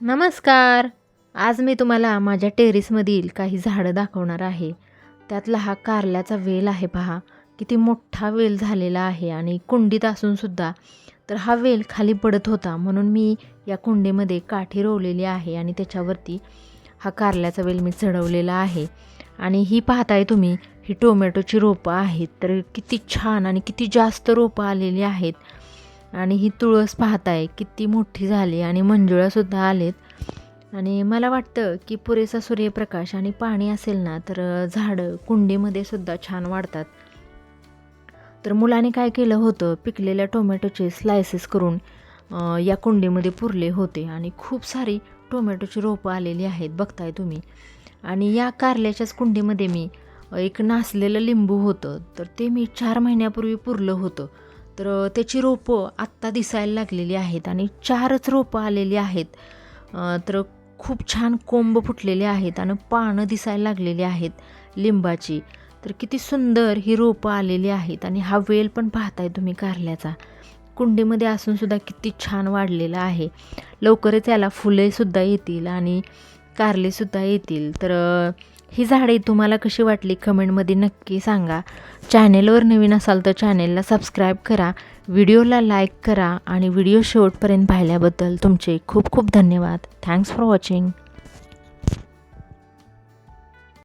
नमस्कार. आज मी तुम्हाला माझ्या टेरेसमधील काही झाडं दाखवणार आहे. त्यातला हा कारल्याचा वेल आहे पहा. किती मोठा वेल झालेला आहे आणि कुंडीत असूनसुद्धा तर हा वेल खाली पडत होता, म्हणून मी या कुंडीमध्ये काठी रोवलेली आहे आणि त्याच्यावरती हा कारल्याचा वेल मी चढवलेला आहे. आणि ही पाहताय तुम्ही, ही टोमॅटोची रोपं आहेत. तर किती छान आणि किती जास्त रोपं आलेली आहेत. आणि ही तुळस पाहताय किती मोठी झाली आणि मंजुळासुद्धा आलेत. आणि मला वाटतं की पुरेसा सूर्यप्रकाश आणि पाणी असेल ना तर झाडं कुंडीमध्ये सुद्धा छान वाढतात. तर मुलाने काय केलं होतं, पिकलेल्या टोमॅटोचे स्लायसेस करून या कुंडीमध्ये पुरले होते आणि खूप सारी टोमॅटोची रोपं आलेली आहेत बघताय तुम्ही. आणि या कारल्याच्याच कुंडीमध्ये मी एक नासलेलं लिंबू होतं, तर ते मी 4 महिन्यापूर्वी पुरलं होतं. तर त्याची रोपं आत्ता दिसायला लागलेली आहेत आणि 4च रोपं आलेली आहेत. तर खूप छान कोंब फुटलेले आहेत आणि पानं दिसायला लागलेली आहेत लिंबाची. तर किती सुंदर ही रोपं आलेली आहेत आणि हा वेल पण पाहताय तुम्ही कारल्याचा. कुंडीमध्ये असूनसुद्धा किती छान वाढलेला आहे. लवकरच याला फुलेसुद्धा येतील आणि कारलेसुद्धा येतील. तर ही झाडे तुम्हाला कशी वाटली कमेंटमध्ये नक्की सांगा. चॅनेलवर नवीन असाल तर चॅनेलला सबस्क्राईब करा, व्हिडिओला लाईक करा आणि व्हिडिओ शेवटपर्यंत पाहिल्याबद्दल तुमचे खूप खूप धन्यवाद. Thanks for watching.